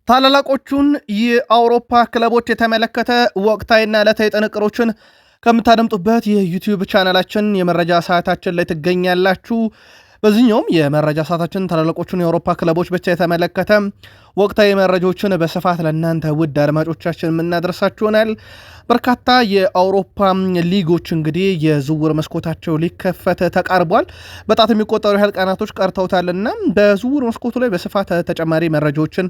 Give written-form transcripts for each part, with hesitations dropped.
ታላላቆቹን የአውሮፓ ክለቦች የተመለከተ ወቅታዊና ዕለታዊ ጥንቅሮችን ከምታደምጡበት የዩቲዩብ ቻናላችን የመረጃ ሰዓታችን ላይ ትገኛላችሁ። በዚህኛውም የመረጃ ሰዓታችን ታላላቆቹን የአውሮፓ ክለቦች ብቻ የተመለከተ ወቅታዊ መረጃዎችን በስፋት ለእናንተ ውድ አድማጮቻችን የምናደርሳችሁ ይሆናል። በርካታ የአውሮፓ ሊጎች እንግዲህ የዝውውር መስኮታቸው ሊከፈት ተቃርቧል። በጣት የሚቆጠሩ ያህል ቀናቶች ቀርተውታልና በዝውውር መስኮቱ ላይ በስፋት ተጨማሪ መረጃዎችን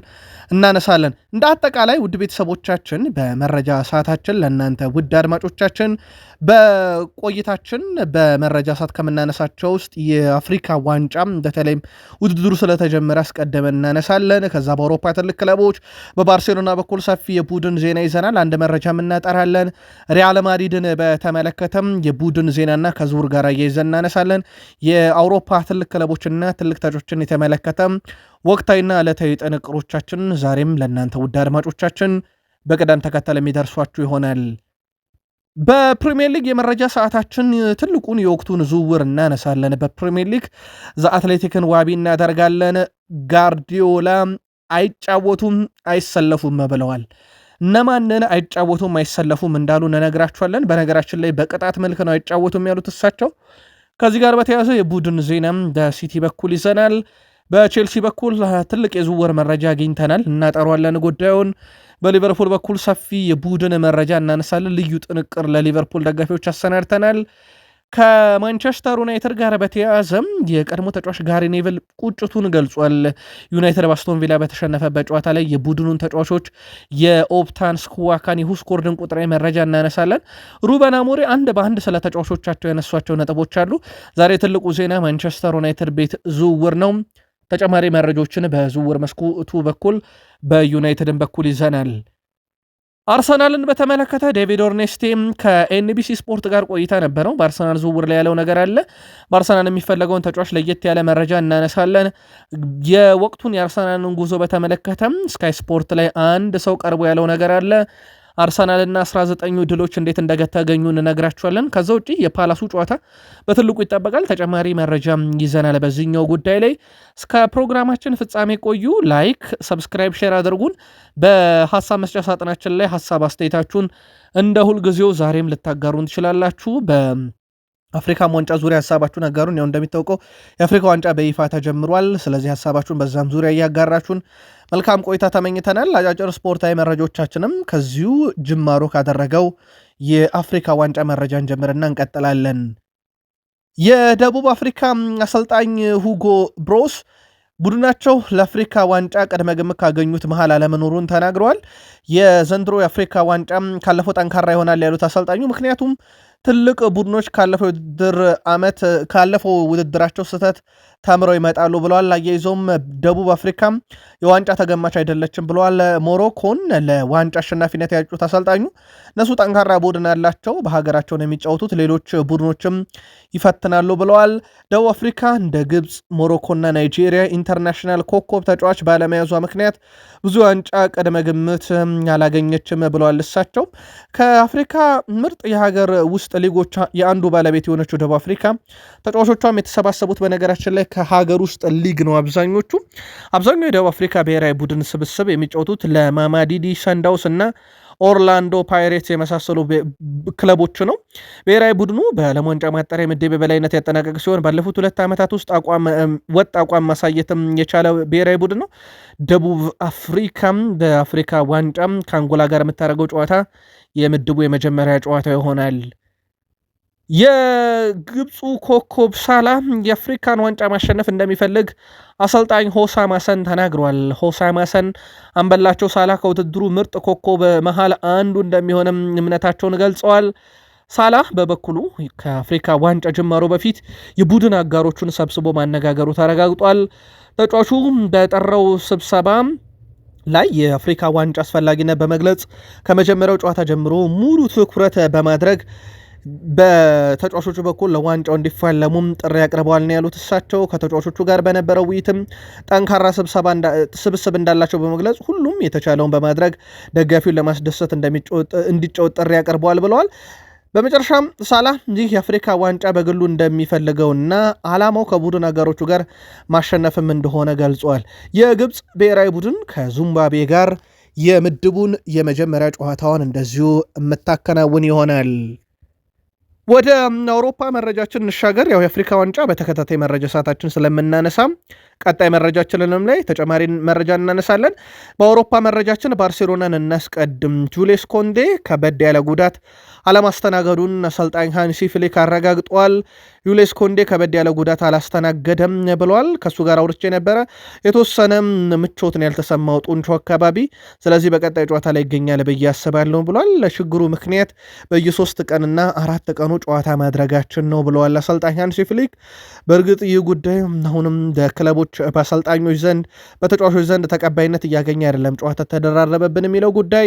እናነሳለን። እንደ አጠቃላይ ውድ ቤተሰቦቻችን በመረጃ ሰዓታችን ለእናንተ ውድ አድማጮቻችን በቆይታችን በመረጃ ሰዓት ከምናነሳቸው ውስጥ የአፍሪካ ዋንጫ በተለይም ውድድሩ ስለተጀመረ አስቀድመን እናነሳለን። ከዛ በአውሮፓ ትልቅ ክለቦች በባርሴሎና በኩል ሰፊ የቡድን ዜና ይዘናል። አንድ መረጃ እናጠራለን። ሪያል ማድሪድን በተመለከተም የቡድን ዜናና ከዝውውር ጋር እያይዘን እናነሳለን። የአውሮፓ ትልቅ ክለቦችና ትልቅ ተጫዋቾችን የተመለከተ ወቅታዊና ዕለታዊ ጥንቅሮቻችን ዛሬም ለእናንተ ውድ አድማጮቻችን በቅደም ተከተል የሚደርሷችሁ ይሆናል። በፕሪሚየር ሊግ የመረጃ ሰዓታችን ትልቁን የወቅቱን ዝውውር እናነሳለን። በፕሪሚየር ሊግ ዘአትሌቲክን ዋቢ እናደርጋለን። ጋርዲዮላ አይጫወቱም አይሰለፉም ብለዋል። እነማንን አይጫወቱም አይሰለፉም እንዳሉ እንነግራችኋለን። በነገራችን ላይ በቅጣት መልክ ነው አይጫወቱም ያሉት እሳቸው። ከዚህ ጋር በተያያዘ የቡድን ዜናም በሲቲ በኩል ይዘናል። በቼልሲ በኩል ትልቅ የዝውውር መረጃ አግኝተናል፣ እናጠሯለን ጉዳዩን። በሊቨርፑል በኩል ሰፊ የቡድን መረጃ እናነሳለን። ልዩ ጥንቅር ለሊቨርፑል ደጋፊዎች አሰናድተናል። ከማንቸስተር ዩናይትድ ጋር በተያያዘም የቀድሞ ተጫዋች ጋሪ ኔቭል ቁጭቱን ገልጿል። ዩናይትድ በአስቶን ቪላ በተሸነፈበት ጨዋታ ላይ የቡድኑን ተጫዋቾች የኦፕታን ስኩዋካን የሁስኮርድን ቁጥራዊ መረጃ እናነሳለን። ሩበን አሞሪ አንድ በአንድ ስለ ተጫዋቾቻቸው ያነሷቸው ነጥቦች አሉ። ዛሬ ትልቁ ዜና ማንቸስተር ዩናይትድ ቤት ዝውውር ነው። ተጨማሪ መረጃዎችን በዝውውር መስኮቱ በኩል በዩናይትድን በኩል ይዘናል። አርሰናልን በተመለከተ ዴቪድ ኦርኔስቴም ከኤንቢሲ ስፖርት ጋር ቆይታ ነበረው። በአርሰናል ዝውውር ላይ ያለው ነገር አለ። በአርሰናል የሚፈለገውን ተጫዋች ለየት ያለ መረጃ እናነሳለን። የወቅቱን የአርሰናልን ጉዞ በተመለከተም ስካይ ስፖርት ላይ አንድ ሰው ቀርቦ ያለው ነገር አለ። አርሰናልና 19 ድሎች እንዴት እንደተገኙ እንነግራችኋለን። ከዛ ውጪ የፓላሱ ጨዋታ በትልቁ ይጠበቃል። ተጨማሪ መረጃ ይዘናል በዚህኛው ጉዳይ ላይ። እስከ ፕሮግራማችን ፍጻሜ ቆዩ። ላይክ፣ ሰብስክራይብ፣ ሼር አድርጉን። በሀሳብ መስጫ ሳጥናችን ላይ ሀሳብ አስተያየታችሁን እንደ ሁልጊዜው ዛሬም ልታጋሩን ትችላላችሁ። አፍሪካም ዋንጫ ዙሪያ ሀሳባችሁን አጋሩን። ያው እንደሚታወቀው የአፍሪካ ዋንጫ በይፋ ተጀምሯል። ስለዚህ ሀሳባችሁን በዛም ዙሪያ እያጋራችሁን መልካም ቆይታ ተመኝተናል። አጫጭር ስፖርታዊ መረጃዎቻችንም ከዚሁ ጅማሮ ካደረገው የአፍሪካ ዋንጫ መረጃ እንጀምርና እንቀጥላለን። የደቡብ አፍሪካ አሰልጣኝ ሁጎ ብሮስ ቡድናቸው ለአፍሪካ ዋንጫ ቅድመ ግምት ካገኙት መሃል አለመኖሩን ተናግረዋል። የዘንድሮ የአፍሪካ ዋንጫ ካለፈው ጠንካራ ይሆናል ያሉት አሰልጣኙ ምክንያቱም ትልቅ ቡድኖች ካለፈው ውድድራቸው ስህተት ተምረው ይመጣሉ ብለዋል። አያይዞም ደቡብ አፍሪካም የዋንጫ ተገማች አይደለችም ብለዋል። ሞሮኮን ለዋንጫ አሸናፊነት ያጩት አሰልጣኙ እነሱ ጠንካራ ቡድን ያላቸው በሀገራቸው ነው የሚጫወቱት፣ ሌሎች ቡድኖችም ይፈትናሉ ብለዋል። ደቡብ አፍሪካ እንደ ግብፅ፣ ሞሮኮና ናይጄሪያ ኢንተርናሽናል ኮከብ ተጫዋች ባለመያዟ ምክንያት ብዙ ዋንጫ ቅድመ ግምት አላገኘችም ብለዋል። እሳቸው ከአፍሪካ ምርጥ የሀገር ውስጥ ሊጎች የአንዱ ባለቤት የሆነችው ደቡብ አፍሪካ ተጫዋቾቿም የተሰባሰቡት በነገራችን ላይ ከሀገር ውስጥ ሊግ ነው። አብዛኛው የደቡብ አፍሪካ ብሔራዊ ቡድን ስብስብ የሚጫወቱት ለማማዲዲ ሰንዳውስ እና ኦርላንዶ ፓይሬትስ የመሳሰሉ ክለቦች ነው። ብሔራዊ ቡድኑ በዓለም ዋንጫ ማጣሪያ ምድብ በላይነት ያጠናቀቅ ሲሆን ባለፉት 2 ዓመታት ውስጥ ወጥ አቋም ማሳየትም የቻለ ብሔራዊ ቡድን ነው። ደቡብ አፍሪካም በአፍሪካ ዋንጫም ከአንጎላ ጋር የምታደርገው ጨዋታ የምድቡ የመጀመሪያ ጨዋታ ይሆናል። የግብፁ ኮከብ ሳላ የአፍሪካን ዋንጫ ማሸነፍ እንደሚፈልግ አሰልጣኝ ሆሳም ሐሰን ተናግሯል። ሆሳም ሐሰን አምበላቸው ሳላ ከውድድሩ ምርጥ ኮከብ መሃል አንዱ እንደሚሆንም እምነታቸውን ገልጸዋል። ሳላ በበኩሉ ከአፍሪካ ዋንጫ ጅማሮ በፊት የቡድን አጋሮቹን ሰብስቦ ማነጋገሩ ተረጋግጧል። ተጫዋቹ በጠራው ስብሰባ ላይ የአፍሪካ ዋንጫ አስፈላጊነት በመግለጽ ከመጀመሪያው ጨዋታ ጀምሮ ሙሉ ትኩረት በማድረግ በተጫዋቾቹ በኩል ለዋንጫው እንዲፋለሙም ጥሪ አቅርበዋል ነው ያሉት። እሳቸው ከተጫዋቾቹ ጋር በነበረው ውይይትም ጠንካራ ስብስብ እንዳላቸው በመግለጽ ሁሉም የተቻለውን በማድረግ ደጋፊውን ለማስደሰት እንዲጫወት ጥሪ አቅርበዋል ብለዋል። በመጨረሻም ሳላ ይህ የአፍሪካ ዋንጫ በግሉ እንደሚፈልገውና ዓላማው ከቡድን አጋሮቹ ጋር ማሸነፍም እንደሆነ ገልጿል። የግብፅ ብሔራዊ ቡድን ከዚምባብዌ ጋር የምድቡን የመጀመሪያ ጨዋታውን እንደዚሁ የምታከናውን ይሆናል። ወደ አውሮፓ መረጃችን እንሻገር። ያው የአፍሪካ ዋንጫ በተከታታይ መረጃ ሰዓታችን ስለምናነሳ ቀጣይ መረጃችንንም ላይ ተጨማሪ መረጃ እናነሳለን። በአውሮፓ መረጃችን ባርሴሎናን እናስቀድም። ጁሌስ ኮንዴ ከበድ ያለ ጉዳት አለማስተናገዱን አሰልጣኝ ሃንሲ ፍሊክ አረጋግጧል። ጁሌስ ኮንዴ ከበድ ያለ ጉዳት አላስተናገደም ብሏል። ከእሱ ጋር አውርቼ ነበረ። የተወሰነ ምቾትን ያልተሰማው ጡንቾ አካባቢ፣ ስለዚህ በቀጣይ ጨዋታ ላይ ይገኛል ብዬ አስባለሁ ብሏል። ለችግሩ ምክንያት በየ3 ቀንና 4 ቀኑ ጨዋታ ማድረጋችን ነው ብለዋል አሰልጣኝ ሃንሲ ፍሊክ። በእርግጥ ይህ ጉዳይ አሁንም በክለቦች በአሰልጣኞች ዘንድ በተጫዋቾች ዘንድ ተቀባይነት እያገኘ አይደለም። ጨዋታ ተደራረበብን የሚለው ጉዳይ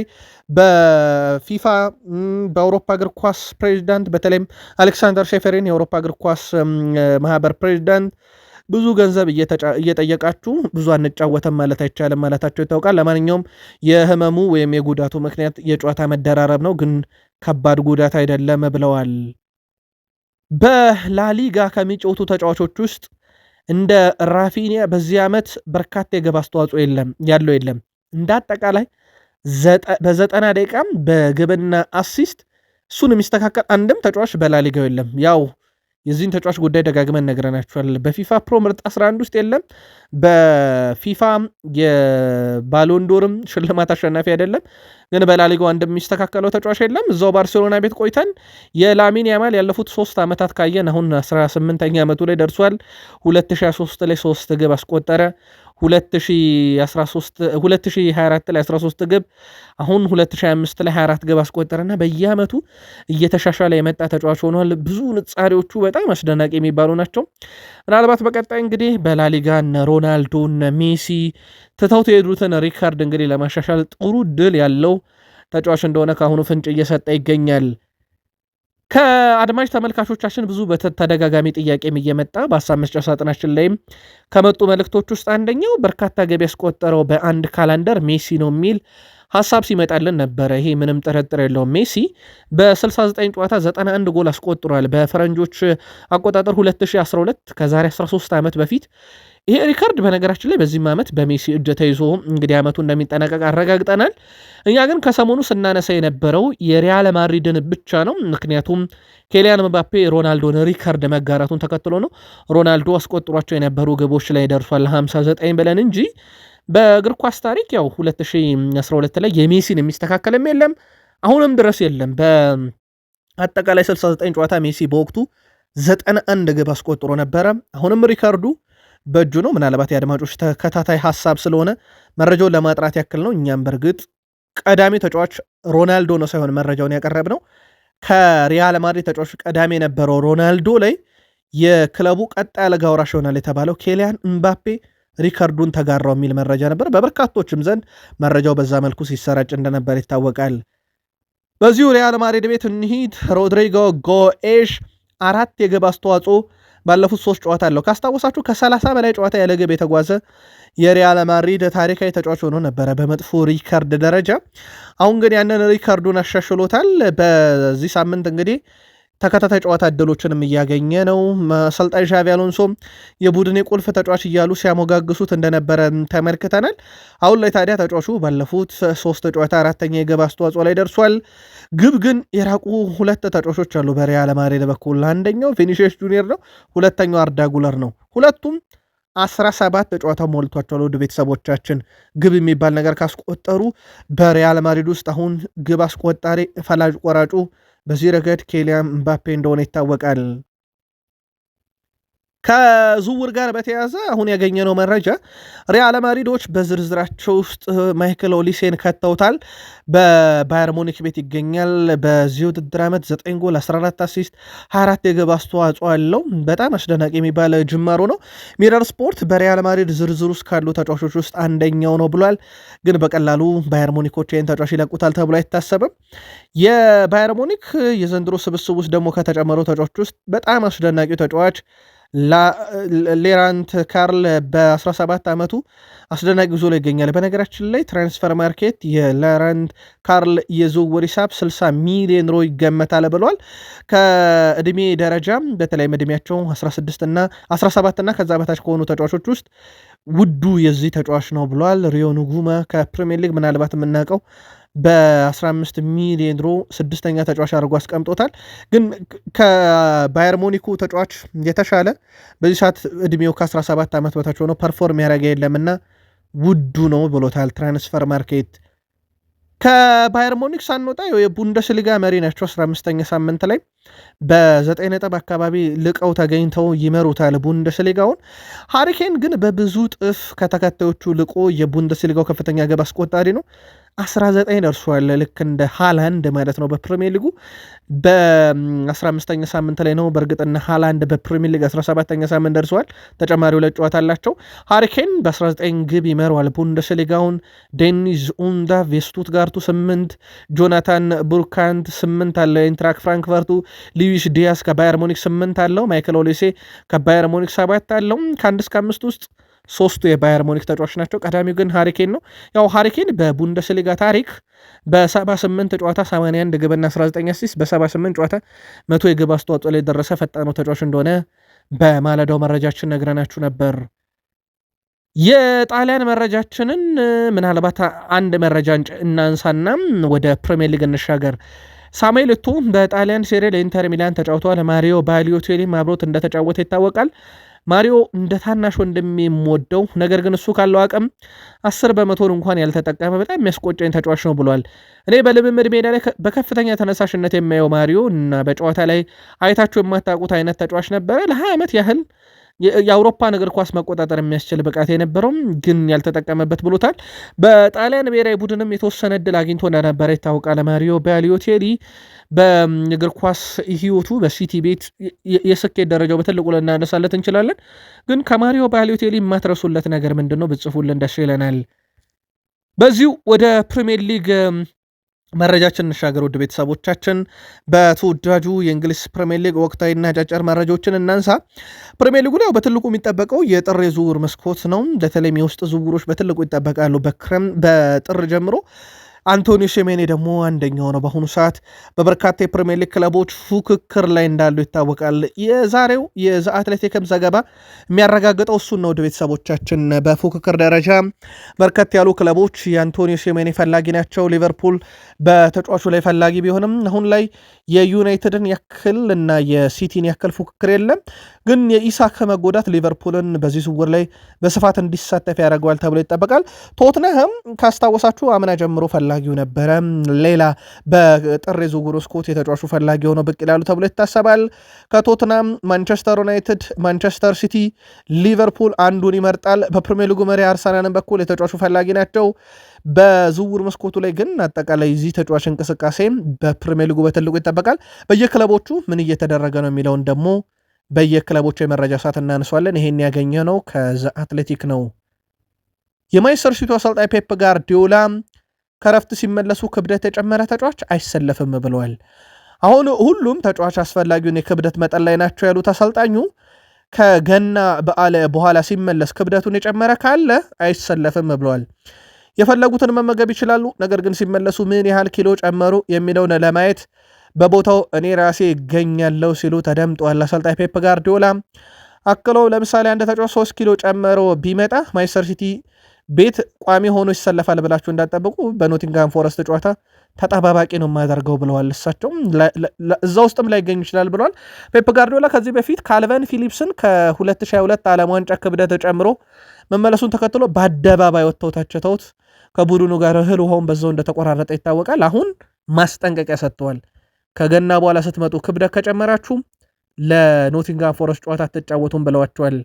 በፊፋ በአውሮፓ እግር ኳስ ፕሬዚዳንት በተለይም አሌክሳንደር ሼፈሪን የአውሮፓ እግር ኳስ ማህበር ፕሬዚዳንት ብዙ ገንዘብ እየጠየቃችሁ ብዙ አንጫወተም ማለት አይቻልም ማለታቸው ይታወቃል። ለማንኛውም የህመሙ ወይም የጉዳቱ ምክንያት የጨዋታ መደራረብ ነው፣ ግን ከባድ ጉዳት አይደለም ብለዋል። በላሊጋ ከሚጫወቱ ተጫዋቾች ውስጥ እንደ ራፊኒያ በዚህ ዓመት በርካታ የግብ አስተዋጽኦ ያለው የለም። እንደ አጠቃላይ በ90 ደቂቃም በግብና አሲስት እሱን የሚስተካከል አንድም ተጫዋች በላሊጋው የለም። ያው የዚህን ተጫዋች ጉዳይ ደጋግመን ነግረናችኋል። በፊፋ ፕሮ ምርጥ 11 ውስጥ የለም። በፊፋ የባሎንዶርም ሽልማት አሸናፊ አይደለም። ግን በላሊጋው እንደሚስተካከለው ተጫዋች የለም። እዛው ባርሴሎና ቤት ቆይተን የላሚን ያማል ያለፉት 3 ዓመታት ካየን አሁን 18ኛ ዓመቱ ላይ ደርሷል። 2023 ላይ 3 ግብ አስቆጠረ። 2024 ላይ 13 ግብ፣ አሁን 2025 ላይ 24 ግብ አስቆጠረና በየዓመቱ እየተሻሻለ የመጣ ተጫዋች ሆኗል። ብዙ ንጻሬዎቹ በጣም አስደናቂ የሚባሉ ናቸው። ምናልባት በቀጣይ እንግዲህ በላሊጋ እነ ሮናልዶ እነ ሜሲ ትተውት የሄዱትን ሪካርድ እንግዲህ ለማሻሻል ጥሩ ድል ያለው ተጫዋች እንደሆነ ከአሁኑ ፍንጭ እየሰጠ ይገኛል። ከአድማጭ ተመልካቾቻችን ብዙ በተደጋጋሚ ጥያቄም እየመጣ በሀሳብ መስጫ ሳጥናችን ላይም ከመጡ መልእክቶች ውስጥ አንደኛው በርካታ ገቢ ያስቆጠረው በአንድ ካላንደር ሜሲ ነው የሚል ሀሳብ ሲመጣልን ነበረ። ይሄ ምንም ጥርጥር የለውም። ሜሲ በ69 ጨዋታ 91 ጎል አስቆጥሯል። በፈረንጆች አቆጣጠር 2012 ከዛሬ 13 ዓመት በፊት ይሄ ሪካርድ በነገራችን ላይ በዚህም ዓመት በሜሲ እጅ ተይዞ እንግዲህ ዓመቱ እንደሚጠናቀቅ አረጋግጠናል። እኛ ግን ከሰሞኑ ስናነሳ የነበረው የሪያል ማድሪድን ብቻ ነው። ምክንያቱም ኬሊያን ምባፔ ሮናልዶን ሪካርድ መጋራቱን ተከትሎ ነው። ሮናልዶ አስቆጥሯቸው የነበሩ ግቦች ላይ ደርሷል 59 ብለን እንጂ በእግር ኳስ ታሪክ ያው 2012 ላይ የሜሲን የሚስተካከልም የለም፣ አሁንም ድረስ የለም። በአጠቃላይ 69 ጨዋታ ሜሲ በወቅቱ 91 ግብ አስቆጥሮ ነበረ። አሁንም ሪካርዱ በእጁ ነው። ምናልባት የአድማጮች ተከታታይ ሀሳብ ስለሆነ መረጃውን ለማጥራት ያክል ነው። እኛም በእርግጥ ቀዳሚ ተጫዋች ሮናልዶ ነው ሳይሆን መረጃውን ያቀረብ ነው ከሪያል ማድሪድ ተጫዋች ቀዳሚ የነበረው ሮናልዶ ላይ የክለቡ ቀጣይ አልጋ ወራሽ ይሆናል የተባለው ኬሊያን ምባፔ ሪካርዱን ተጋራው የሚል መረጃ ነበር። በበርካቶችም ዘንድ መረጃው በዛ መልኩ ሲሰራጭ እንደነበር ይታወቃል። በዚሁ ሪያል ማድሪድ ቤት እንሂድ። ሮድሪጎ ጎኤሽ 4 የግብ አስተዋጽኦ ባለፉት 3 ጨዋታ አለው። ካስታወሳችሁ ከ30 በላይ ጨዋታ ያለ ግብ የተጓዘ የሪያል ማድሪድ ታሪካዊ ተጫዋች ሆኖ ነበረ በመጥፎ ሪካርድ ደረጃ። አሁን ግን ያንን ሪካርዱን አሻሽሎታል። በዚህ ሳምንት እንግዲህ ተከታታይ ጨዋታ እድሎችንም እያገኘ ነው። አሰልጣኝ ዣቪ አሎንሶ የቡድን የቁልፍ ተጫዋች እያሉ ሲያሞጋግሱት እንደነበረ ተመልክተናል። አሁን ላይ ታዲያ ተጫዋቹ ባለፉት 3 ጨዋታ 4ኛ የግብ አስተዋጽኦ ላይ ደርሷል። ግብ ግን የራቁ 2 ተጫዋቾች አሉ በሪያል ማድሪድ በኩል። አንደኛው ቪኒሲየስ ጁኒየር ነው፣ ሁለተኛው አርዳ ጉለር ነው። ሁለቱም 17 ጨዋታ ሞልቷቸዋል። ወደ ቤተሰቦቻችን ግብ የሚባል ነገር ካስቆጠሩ በሪያል ማድሪድ ውስጥ አሁን ግብ አስቆጣሪ ፈላጭ ቆራጩ በዚህ ረገድ ኬሊያን ምባፔ እንደሆነ ይታወቃል። ከዝውውር ጋር በተያያዘ አሁን ያገኘነው መረጃ ሪያል ማድሪዶች በዝርዝራቸው ውስጥ ማይክል ኦሊሴን ከተውታል። በባየር ሙኒክ ቤት ይገኛል። በዚህ ውድድር ዓመት 9 ጎል 14 አሲስት 24 የግብ አስተዋጽኦ አለው። በጣም አስደናቂ የሚባል ጅማሮ ነው። ሚረር ስፖርት በሪያል ማድሪድ ዝርዝር ውስጥ ካሉ ተጫዋቾች ውስጥ አንደኛው ነው ብሏል። ግን በቀላሉ ባየር ሙኒኮች ይህን ተጫዋች ይለቁታል ተብሎ አይታሰብም። የባየር ሙኒክ የዘንድሮ ስብስብ ውስጥ ደግሞ ከተጨመሩ ተጫዋቾች ውስጥ በጣም አስደናቂው ተጫዋች ሌራንት ካርል በ17 ዓመቱ አስደናቂ ጉዞ ላይ ይገኛል። በነገራችን ላይ ትራንስፈር ማርኬት የሌራንት ካርል የዝውውር ሂሳብ 60 ሚሊዮን ዩሮ ይገመታል ብሏል። ከእድሜ ደረጃ በተለይም እድሜያቸው 16 እና 17 እና ከዛ በታች ከሆኑ ተጫዋቾች ውስጥ ውዱ የዚህ ተጫዋች ነው ብሏል። ሪዮ ንጉማ ከፕሪሚየር ሊግ ምናልባት የምናውቀው በ15 ሚሊዮን ዩሮ ስድስተኛ ተጫዋች አድርጎ አስቀምጦታል። ግን ከባየር ሞኒኩ ተጫዋች የተሻለ በዚህ ሰዓት እድሜው ከ17 ዓመት በታች ሆኖ ፐርፎርም ያደረገ የለምና ውዱ ነው ብሎታል ትራንስፈር ማርኬት። ከባየር ሞኒክ ሳንወጣ የቡንደስሊጋ መሪ ናቸው። 15ኛ ሳምንት ላይ በ9 ነጥብ አካባቢ ልቀው ተገኝተው ይመሩታል ቡንደስሊጋውን። ሃሪኬን ግን በብዙ ጥፍ ከተከታዮቹ ልቆ የቡንደስሊጋው ከፍተኛ ግብ አስቆጣሪ ነው። 19 ደርሷል። ልክ እንደ ሃላንድ ማለት ነው። በፕሪሚየር ሊጉ በ15ኛ ሳምንት ላይ ነው። በእርግጥና ሃላንድ በፕሪሚየር ሊግ 17ኛ ሳምንት ደርሰዋል። ተጨማሪ 2 ጨዋታ አላቸው። ሃሪኬን በ19 ግብ ይመሯል ቡንደስሊጋውን። ዴኒዝ ኡንዳቭ የስቱትጋርቱ 8፣ ጆናታን ቡርካንት 8 አለው ኢንትራክ ፍራንክፈርቱ። ሉዊስ ዲያስ ከባየር ሙኒክ 8 አለው። ማይክል ኦሊሴ ከባየር ሙኒክ 7 አለው። ከ1 እስከ 5 ውስጥ 3ቱ የባየር ሙኒክ ተጫዋች ናቸው። ቀዳሚው ግን ሃሪኬን ነው። ያው ሃሪኬን በቡንደስሊጋ ታሪክ በ78 ጨዋታ 81 ግብና 19 አሲስት በ78 ጨዋታ 100 የግብ አስተዋጽኦ ላይ የደረሰ ፈጣኑ ተጫዋች እንደሆነ በማለዳው መረጃችን ነግረናችሁ ነበር። የጣሊያን መረጃችንን ምናልባት አንድ መረጃ እናንሳና ወደ ፕሪሚየር ሊግ እንሻገር። ሳሙኤል ኤቶ በጣሊያን ሴሪ ለኢንተር ሚላን ተጫውተዋል። ማሪዮ ባሊዮቴሊም አብሮት እንደተጫወተ ይታወቃል። ማሪዮ እንደ ታናሽ ወንድም የምወደው ነገር ግን እሱ ካለው አቅም 10 በመቶን እንኳን ያልተጠቀመ በጣም የሚያስቆጨኝ ተጫዋች ነው ብሏል። እኔ በልምምድ ሜዳ ላይ በከፍተኛ ተነሳሽነት የማየው ማሪዮ እና በጨዋታ ላይ አይታችሁ የማታውቁት አይነት ተጫዋች ነበረ። ለ20 ዓመት ያህል የአውሮፓን እግር ኳስ መቆጣጠር የሚያስችል ብቃት የነበረውም ግን ያልተጠቀመበት ብሎታል። በጣሊያን ብሔራዊ ቡድንም የተወሰነ እድል አግኝቶ እንደነበረ ይታወቃል። ማሪዮ ባሊዮቴሊ በእግር ኳስ ህይወቱ በሲቲ ቤት የስኬት ደረጃው በትልቁ ልናነሳለት እንችላለን። ግን ከማሪዮ ባሊዮቴሊ የማትረሱለት ነገር ምንድን ነው? ብጽፉልን ደስ ይለናል። በዚሁ ወደ ፕሪሚየር ሊግ መረጃችን እንሻገር። ውድ ቤተሰቦቻችን በተወዳጁ የእንግሊዝ ፕሪሚየር ሊግ ወቅታዊና አጫጭር መረጃዎችን እናንሳ። ፕሪሚየር ሊጉ ላይ በትልቁ የሚጠበቀው የጥር የዝውውር መስኮት ነው። በተለይም የውስጥ ዝውውሮች በትልቁ ይጠበቃሉ። በጥር ጀምሮ አንቶኒዮ ሴሜኔ ደግሞ አንደኛው ነው። በአሁኑ ሰዓት በበርካታ የፕሪሚየር ሊግ ክለቦች ፉክክር ላይ እንዳሉ ይታወቃል። የዛሬው የዘ አትሌቲክም ዘገባ የሚያረጋግጠው እሱን ነው። ወደ ቤተሰቦቻችን በፉክክር ደረጃ በርከት ያሉ ክለቦች የአንቶኒዮ ሴሜኔ ፈላጊ ናቸው። ሊቨርፑል በተጫዋቹ ላይ ፈላጊ ቢሆንም አሁን ላይ የዩናይትድን ያክል እና የሲቲን ያክል ፉክክር የለም። ግን የኢሳክ መጎዳት ሊቨርፑልን በዚህ ዝውውር ላይ በስፋት እንዲሳተፍ ያደርገዋል ተብሎ ይጠበቃል። ቶትነህም ካስታወሳችሁ አምና ጀምሮ ፈላጊው ነበረ። ሌላ በጥር የዝውውር መስኮት የተጫዋቹ ፈላጊ ሆነው ብቅ ይላሉ ተብሎ ይታሰባል። ከቶትናም ማንቸስተር ዩናይትድ፣ ማንቸስተር ሲቲ፣ ሊቨርፑል አንዱን ይመርጣል። በፕሪሚየር ሊጉ መሪ አርሰናልን በኩል የተጫዋቹ ፈላጊ ናቸው። በዝውውር መስኮቱ ላይ ግን አጠቃላይ እዚህ ተጫዋች እንቅስቃሴ በፕሪሚየር ሊጉ በትልቁ ይጠበቃል። በየክለቦቹ ምን እየተደረገ ነው የሚለውን ደግሞ በየክለቦቹ የመረጃ ሰዓት እናነሷለን። ይሄን ያገኘ ነው ከዘ አትሌቲክ ነው። የማንቸስተር ሲቲ አሰልጣኝ ፔፕ ጋርዲዮላ ከረፍት ሲመለሱ ክብደት የጨመረ ተጫዋች አይሰለፍም ብለዋል። አሁን ሁሉም ተጫዋች አስፈላጊውን የክብደት መጠን ላይ ናቸው ያሉት አሰልጣኙ ከገና በዓል በኋላ ሲመለስ ክብደቱን የጨመረ ካለ አይሰለፍም ብለዋል። የፈለጉትን መመገብ ይችላሉ፣ ነገር ግን ሲመለሱ ምን ያህል ኪሎ ጨመሩ የሚለውን ለማየት በቦታው እኔ ራሴ ይገኛለሁ ሲሉ ተደምጠዋል አሰልጣኝ ፔፕ ጋርዲዮላ። አክለው ለምሳሌ አንድ ተጫዋች 3 ኪሎ ጨመሮ ቢመጣ ማንቸስተር ሲቲ ቤት ቋሚ ሆኖ ይሰለፋል ብላችሁ እንዳጠበቁ በኖቲንግሃም ፎረስት ጨዋታ ተጠባባቂ ነው የማያደርገው ብለዋል። እሳቸውም እዛ ውስጥም ላይገኙ ይችላል ብለዋል። ፔፕ ጋርዲዮላ ከዚህ በፊት ካልቨን ፊሊፕስን ከ2022 ዓለም ዋንጫ ክብደት ጨምሮ መመለሱን ተከትሎ በአደባባይ ወጥተው ተችተውት ከቡድኑ ጋር እህል ውሃውን በዛው እንደተቆራረጠ ይታወቃል። አሁን ማስጠንቀቂያ ሰጥተዋል። ከገና በኋላ ስትመጡ ክብደት ከጨመራችሁ ለኖቲንግሃም ፎረስት ጨዋታ አትጫወቱም ብለዋቸዋል።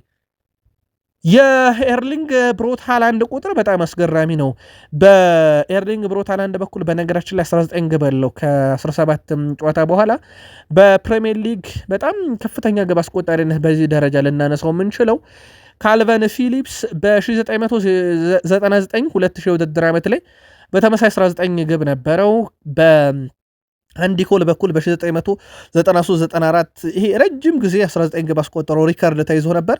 የኤርሊንግ ብሮት ሃላንድ ቁጥር በጣም አስገራሚ ነው። በኤርሊንግ ብሮት ሃላንድ በኩል በነገራችን ላይ 19 ግብ አለው ከ17 ጨዋታ በኋላ። በፕሪሚየር ሊግ በጣም ከፍተኛ ግብ አስቆጣሪነት በዚህ ደረጃ ልናነሳው የምንችለው ካልቨን ፊሊፕስ በ1999 2000 ውድድር ዓመት ላይ በተመሳይ 19 ግብ ነበረው። አንዲ ኮል በኩል በ1993-94 ይሄ ረጅም ጊዜ 19 ግብ አስቆጠረው ሪካርድ ተይዞ ነበር።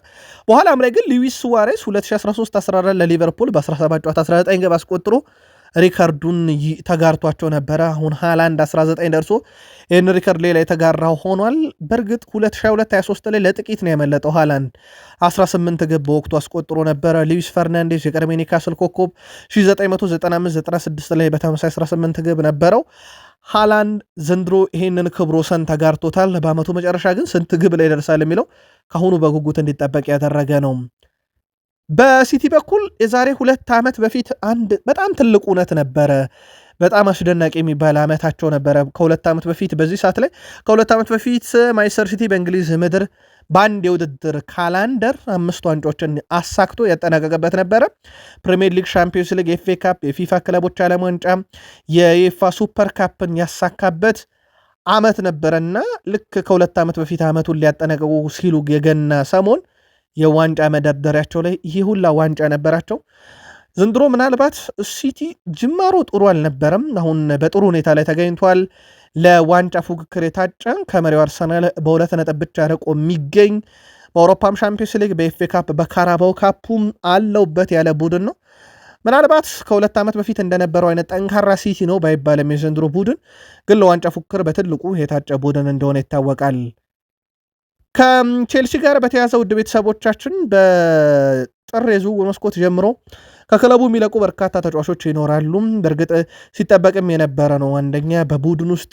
በኋላም ላይ ግን ሉዊስ ሱዋሬስ 2013-14 ለሊቨርፑል በ17 ጨዋታ 19 ግብ አስቆጥሮ ሪካርዱን ተጋርቷቸው ነበረ። አሁን ሃላንድ 19 ደርሶ ይህን ሪካርድ ሌላ የተጋራው ሆኗል። በእርግጥ 2022-23 ላይ ለጥቂት ነው ያመለጠው። ሃላንድ 18 ግብ በወቅቱ አስቆጥሮ ነበረ። ሉዊስ ፈርናንዴስ የቀድሞ ኒውካስል ኮከብ 1995-96 ላይ በተመሳሳይ 18 ግብ ነበረው። ሃላንድ ዘንድሮ ይሄንን ክብረ ወሰን ተጋርቶታል። በአመቱ መጨረሻ ግን ስንት ግብ ላይ ደርሳል የሚለው ከአሁኑ በጉጉት እንዲጠበቅ ያደረገ ነው። በሲቲ በኩል የዛሬ 2 ዓመት በፊት አንድ በጣም ትልቅ እውነት ነበረ። በጣም አስደናቂ የሚባል ዓመታቸው ነበረ። ከ2 ዓመት በፊት በዚህ ሰዓት ላይ ከ2 ዓመት በፊት ማንቸስተር ሲቲ በእንግሊዝ ምድር በአንድ የውድድር ካላንደር 5 ዋንጫዎችን አሳክቶ ያጠናቀቀበት ነበረ። ፕሪሚየር ሊግ፣ ሻምፒዮንስ ሊግ፣ ኤፍ ኤ ካፕ፣ የፊፋ ክለቦች ዓለም ዋንጫ፣ የዩኤፋ ሱፐር ካፕን ያሳካበት ዓመት ነበረና ልክ ከ2 ዓመት በፊት ዓመቱን ሊያጠናቀቁ ሲሉ የገና ሰሞን የዋንጫ መደርደሪያቸው ላይ ይህ ሁላ ዋንጫ ነበራቸው። ዘንድሮ ምናልባት ሲቲ ጅማሮ ጥሩ አልነበረም። አሁን በጥሩ ሁኔታ ላይ ተገኝቷል። ለዋንጫ ፉክክር የታጨ ከመሪው አርሰናል በ2 ነጥብ ብቻ ርቆ የሚገኝ በአውሮፓም ሻምፒዮንስ ሊግ በኤፍ ኤ ካፕ በካራባው ካፑም አለውበት ያለ ቡድን ነው። ምናልባት ከ2 ዓመት በፊት እንደነበረው አይነት ጠንካራ ሲቲ ነው ባይባልም የዘንድሮ ቡድን ግን ለዋንጫ ፉክክር በትልቁ የታጨ ቡድን እንደሆነ ይታወቃል። ከቼልሲ ጋር በተያዘ ውድ ቤተሰቦቻችን በጥር የዝውውር መስኮት ጀምሮ ከክለቡ የሚለቁ በርካታ ተጫዋቾች ይኖራሉ። በእርግጥ ሲጠበቅም የነበረ ነው። አንደኛ በቡድን ውስጥ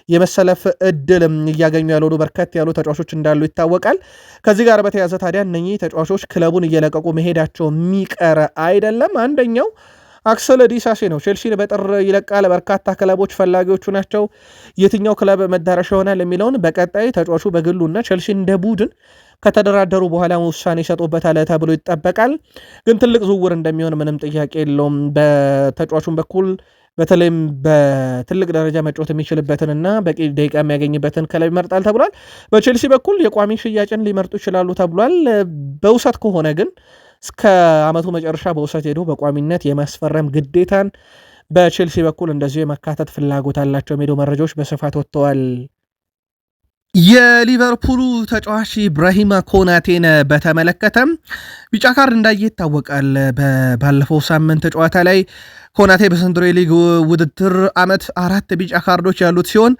የመሰለፍ እድል እያገኙ ያልሆኑ በርካታ ያሉ ተጫዋቾች እንዳሉ ይታወቃል። ከዚህ ጋር በተያዘ ታዲያ እነኚህ ተጫዋቾች ክለቡን እየለቀቁ መሄዳቸው የሚቀር አይደለም። አንደኛው አክሰል ዲሳሴ ነው። ቼልሲን በጥር ይለቃል። በርካታ ክለቦች ፈላጊዎቹ ናቸው። የትኛው ክለብ መዳረሻ ይሆናል የሚለውን በቀጣይ ተጫዋቹ በግሉና ቼልሲ እንደ ቡድን ከተደራደሩ በኋላ ውሳኔ ይሰጡበታል ተብሎ ይጠበቃል። ግን ትልቅ ዝውውር እንደሚሆን ምንም ጥያቄ የለውም። በተጫዋቹም በኩል በተለይም በትልቅ ደረጃ መጫወት የሚችልበትንና በቂ ደቂቃ የሚያገኝበትን ክለብ ይመርጣል ተብሏል። በቼልሲ በኩል የቋሚ ሽያጭን ሊመርጡ ይችላሉ ተብሏል። በውሰት ከሆነ ግን እስከ ዓመቱ መጨረሻ በውሰት ሄዶ በቋሚነት የማስፈረም ግዴታን በቼልሲ በኩል እንደዚሁ የመካተት ፍላጎት አላቸው የሚሉ መረጃዎች በስፋት ወጥተዋል። የሊቨርፑሉ ተጫዋች ኢብራሂማ ኮናቴን በተመለከተም ቢጫ ካርድ እንዳየ ይታወቃል። ባለፈው ሳምንት ጨዋታ ላይ ኮናቴ በዘንድሮ ሊግ ውድድር ዓመት 4 ቢጫ ካርዶች ያሉት ሲሆን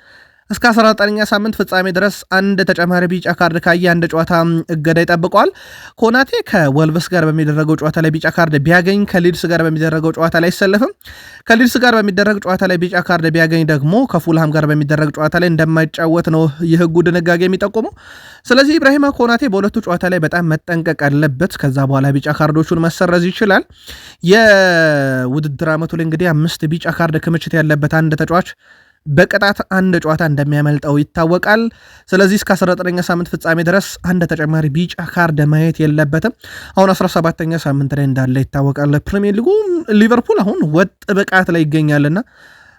እስከ 19ኛ ሳምንት ፍጻሜ ድረስ አንድ ተጨማሪ ቢጫ ካርድ ካየ አንድ ጨዋታ እገዳ ይጠብቀዋል። ኮናቴ ከወልቭስ ጋር በሚደረገው ጨዋታ ላይ ቢጫ ካርድ ቢያገኝ ከሊድስ ጋር በሚደረገው ጨዋታ ላይ አይሰለፍም። ከሊድስ ጋር በሚደረግ ጨዋታ ላይ ቢጫ ካርድ ቢያገኝ ደግሞ ከፉልሃም ጋር በሚደረግ ጨዋታ ላይ እንደማይጫወት ነው የሕጉ ድንጋጌ የሚጠቁመው። ስለዚህ ኢብራሂማ ኮናቴ በሁለቱ ጨዋታ ላይ በጣም መጠንቀቅ አለበት። ከዛ በኋላ ቢጫ ካርዶቹን መሰረዝ ይችላል። የውድድር ዓመቱ ላይ እንግዲህ 5 ቢጫ ካርድ ክምችት ያለበት አንድ ተጫዋች በቅጣት አንድ ጨዋታ እንደሚያመልጠው ይታወቃል። ስለዚህ እስከ 19ኛ ሳምንት ፍጻሜ ድረስ አንድ ተጨማሪ ቢጫ ካርድ ማየት የለበትም። አሁን 17ኛ ሳምንት ላይ እንዳለ ይታወቃል። ፕሪሚየር ሊጉ ሊቨርፑል አሁን ወጥ ብቃት ላይ ይገኛልና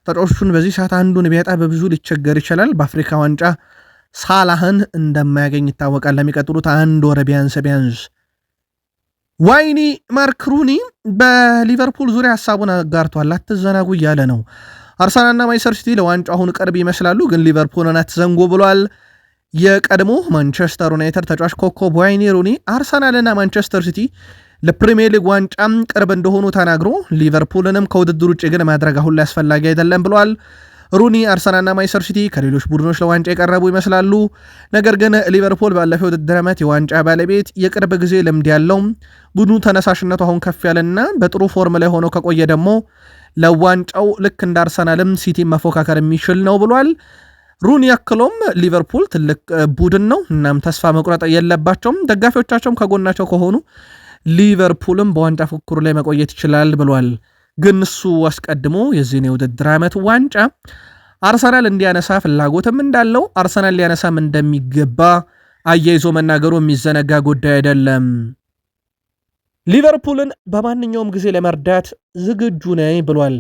ተጫዋቾቹን በዚህ ሰዓት አንዱን ቢያጣ በብዙ ሊቸገር ይችላል። በአፍሪካ ዋንጫ ሳላህን እንደማያገኝ ይታወቃል። ለሚቀጥሉት 1 ወር ቢያንስ ዋይኒ ማርክ ሩኒ በሊቨርፑል ዙሪያ ሀሳቡን አጋርቷል። አትዘናጉ እያለ ነው። አርሰናልና ማንቸስተር ሲቲ ለዋንጫ አሁን ቅርብ ይመስላሉ፣ ግን ሊቨርፑልን አትዘንጉ ብሏል። የቀድሞ ማንቸስተር ዩናይትድ ተጫዋች ኮከብ ዋይኒ ሩኒ አርሰናልና ማንቸስተር ሲቲ ለፕሪሚየር ሊግ ዋንጫም ቅርብ እንደሆኑ ተናግሮ ሊቨርፑልንም ከውድድር ውጭ ግን ማድረግ አሁን ላይ አስፈላጊ አይደለም ብሏል። ሩኒ አርሰናልና ማንቸስተር ሲቲ ከሌሎች ቡድኖች ለዋንጫ የቀረቡ ይመስላሉ፣ ነገር ግን ሊቨርፑል ባለፈው ውድድር ዓመት የዋንጫ ባለቤት የቅርብ ጊዜ ልምድ ያለው ቡድኑ ተነሳሽነቱ አሁን ከፍ ያለና በጥሩ ፎርም ላይ ሆኖ ከቆየ ደግሞ ለዋንጫው ልክ እንደ አርሰናልም ሲቲ መፎካከር የሚችል ነው ብሏል። ሩኒ ያክሎም ሊቨርፑል ትልቅ ቡድን ነው፣ እናም ተስፋ መቁረጥ የለባቸውም፣ ደጋፊዎቻቸውም ከጎናቸው ከሆኑ ሊቨርፑልም በዋንጫ ፉክክሩ ላይ መቆየት ይችላል ብሏል። ግን እሱ አስቀድሞ የዚህን የውድድር ዓመት ዋንጫ አርሰናል እንዲያነሳ ፍላጎትም እንዳለው አርሰናል ሊያነሳም እንደሚገባ አያይዞ መናገሩ የሚዘነጋ ጉዳይ አይደለም። ሊቨርፑልን በማንኛውም ጊዜ ለመርዳት ዝግጁ ነኝ ብሏል።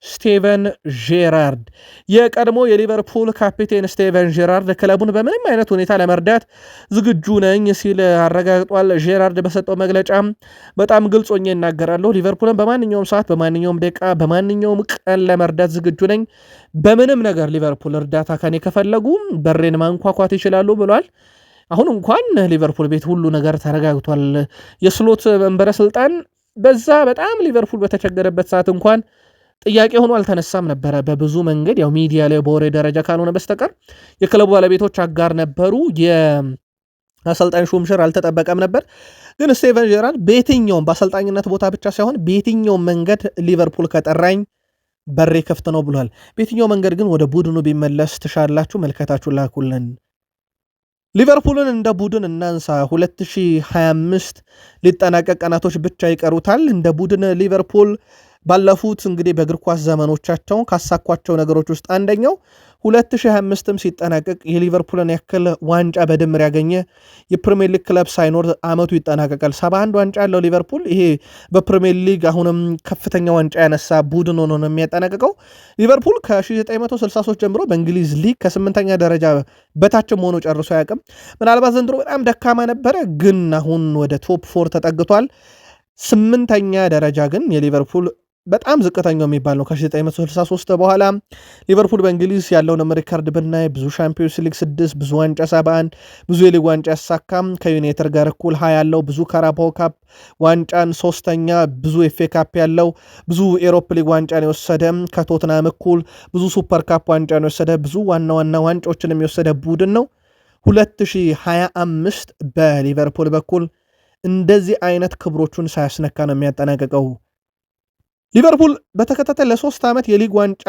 ስቴቨን ጄራርድ የቀድሞ የሊቨርፑል ካፒቴን ስቴቨን ጄራርድ ክለቡን በምንም አይነት ሁኔታ ለመርዳት ዝግጁ ነኝ ሲል አረጋግጧል። ጄራርድ በሰጠው መግለጫ በጣም ግልጽ ሆኜ እናገራለሁ፣ ሊቨርፑልን በማንኛውም ሰዓት፣ በማንኛውም ደቂቃ፣ በማንኛውም ቀን ለመርዳት ዝግጁ ነኝ። በምንም ነገር ሊቨርፑል እርዳታ ከኔ ከፈለጉ በሬን ማንኳኳት ይችላሉ ብሏል። አሁን እንኳን ሊቨርፑል ቤት ሁሉ ነገር ተረጋግቷል። የስሎት መንበረ ስልጣን በዛ በጣም ሊቨርፑል በተቸገረበት ሰዓት እንኳን ጥያቄ ሆኖ አልተነሳም ነበረ። በብዙ መንገድ ያው ሚዲያ ላይ በወሬ ደረጃ ካልሆነ በስተቀር የክለቡ ባለቤቶች አጋር ነበሩ። የአሰልጣኝ ሹምሽር አልተጠበቀም ነበር። ግን ስቴቨን ጄራርድ በየትኛውም በአሰልጣኝነት ቦታ ብቻ ሳይሆን በየትኛውም መንገድ ሊቨርፑል ከጠራኝ በሬ ከፍት ነው ብሏል። በየትኛው መንገድ ግን ወደ ቡድኑ ቢመለስ ትሻላችሁ? መልከታችሁ ላኩልን። ሊቨርፑልን እንደ ቡድን እናንሳ። 2025 ሊጠናቀቅ ቀናቶች ብቻ ይቀሩታል። እንደ ቡድን ሊቨርፑል ባለፉት እንግዲህ በእግር ኳስ ዘመኖቻቸው ካሳኳቸው ነገሮች ውስጥ አንደኛው 2025ም ሲጠናቀቅ የሊቨርፑልን ያክል ዋንጫ በድምር ያገኘ የፕሪሚየር ሊግ ክለብ ሳይኖር አመቱ ይጠናቀቃል። 71 ዋንጫ ያለው ሊቨርፑል ይሄ በፕሪሚየር ሊግ አሁንም ከፍተኛ ዋንጫ ያነሳ ቡድን ሆኖ ነው የሚያጠናቀቀው። ሊቨርፑል ከ1963 ጀምሮ በእንግሊዝ ሊግ ከ8ኛ ደረጃ በታችም ሆኖ ጨርሶ አያውቅም። ምናልባት ዘንድሮ በጣም ደካማ ነበረ፣ ግን አሁን ወደ ቶፕ 4 ተጠግቷል። 8ኛ ደረጃ ግን የሊቨርፑል በጣም ዝቅተኛው የሚባል ነው። ከ1963 በኋላ ሊቨርፑል በእንግሊዝ ያለውን ሪካርድ ብናይ ብዙ ሻምፒዮንስ ሊግ 6፣ ብዙ ዋንጫ 71፣ ብዙ የሊግ ዋንጫ ያሳካም ከዩናይትድ ጋር እኩል 20 ያለው፣ ብዙ ካራባኦ ካፕ ዋንጫን 3ኛ፣ ብዙ ኤፍኤ ካፕ ያለው፣ ብዙ ኤሮፕ ሊግ ዋንጫን የወሰደ ከቶትናም እኩል፣ ብዙ ሱፐር ካፕ ዋንጫን የወሰደ፣ ብዙ ዋና ዋና ዋንጫዎችንም የወሰደ ቡድን ነው። 2025 በሊቨርፑል በኩል እንደዚህ አይነት ክብሮቹን ሳያስነካ ነው የሚያጠናቀቀው። ሊቨርፑል በተከታታይ ለ3 ዓመት የሊግ ዋንጫ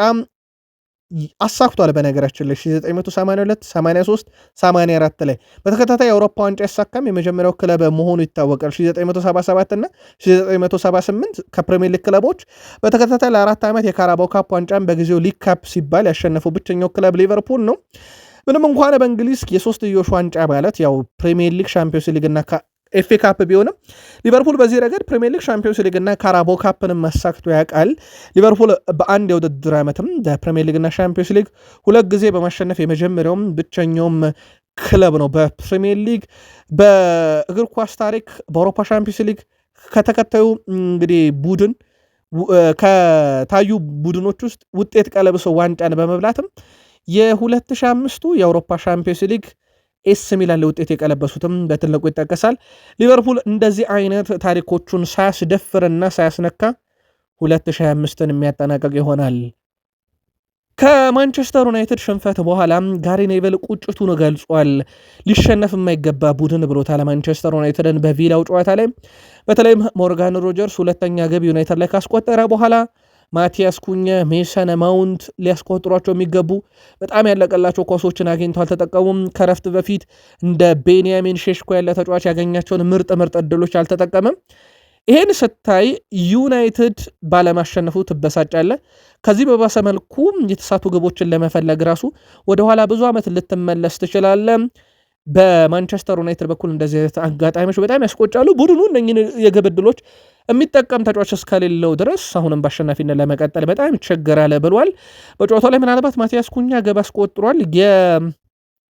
አሳክቷል። በነገራችን ላይ 1982፣ 83፣ 84 ላይ በተከታታይ የአውሮፓ ዋንጫ ያሳካም የመጀመሪያው ክለብ መሆኑ ይታወቃል። 1977 እና 1978 ከፕሪሚየር ሊግ ክለቦች በተከታታይ ለ4 ዓመት የካራባኦ ካፕ ዋንጫን በጊዜው ሊግ ካፕ ሲባል ያሸነፈው ብቸኛው ክለብ ሊቨርፑል ነው። ምንም እንኳን በእንግሊዝ የሶስትዮሽ ዋንጫ ማለት ያው ፕሪሚየር ሊግ፣ ሻምፒዮንስ ሊግ እና ኤፍኤ ካፕ ቢሆንም ሊቨርፑል በዚህ ረገድ ፕሪሚየር ሊግ፣ ሻምፒዮንስ ሊግ እና ካራባኦ ካፕንም ማሳክቶ ያውቃል። ሊቨርፑል በአንድ የውድድር ዓመትም በፕሪሚየር ሊግ እና ሻምፒዮንስ ሊግ 2 ጊዜ በማሸነፍ የመጀመሪያውም ብቸኛውም ክለብ ነው። በፕሪሚየር ሊግ በእግር ኳስ ታሪክ በአውሮፓ ሻምፒዮንስ ሊግ ከተከታዩ እንግዲህ ቡድን ከታዩ ቡድኖች ውስጥ ውጤት ቀለብሰው ዋንጫን በመብላትም የ2005ቱ የአውሮፓ ሻምፒዮንስ ሊግ ኤስ ሚላን ለውጤት የቀለበሱትም በትልቁ ይጠቀሳል። ሊቨርፑል እንደዚህ አይነት ታሪኮቹን ሳያስደፍርና ሳያስነካ 2025ን የሚያጠናቀቅ ይሆናል። ከማንቸስተር ዩናይትድ ሽንፈት በኋላ ጋሪ ኔቨል ቁጭቱን ገልጿል። ሊሸነፍ የማይገባ ቡድን ብሎታል ማንቸስተር ዩናይትድን በቪላው ጨዋታ ላይ። በተለይም ሞርጋን ሮጀርስ ሁለተኛ ግብ ዩናይትድ ላይ ካስቆጠረ በኋላ ማቲያስ ኩኛ፣ ሜሰን ማውንት ሊያስቆጥሯቸው የሚገቡ በጣም ያለቀላቸው ኳሶችን አግኝተው አልተጠቀሙም። ከረፍት በፊት እንደ ቤንያሚን ሼሽኮ ያለ ተጫዋች ያገኛቸውን ምርጥ አድሎች አልተጠቀመም። ይሄን ስታይ ዩናይትድ ባለማሸነፉ ትበሳጫለ። ከዚህ በባሰ መልኩ የተሳቱ ግቦችን ለመፈለግ ራሱ ወደኋላ ብዙ ዓመት ልትመለስ ትችላለ። በማንቸስተር ዩናይትድ በኩል እንደዚህ አይነት አጋጣሚዎች በጣም ያስቆጫሉ። ቡድኑ እነኝን የግብ ዕድሎች የሚጠቀም ተጫዋች እስከሌለው ድረስ አሁንም በአሸናፊነት ለመቀጠል በጣም ይቸገራል ብሏል። በጨዋታው ላይ ምናልባት ማቲያስ ኩኛ ግብ አስቆጥሯል።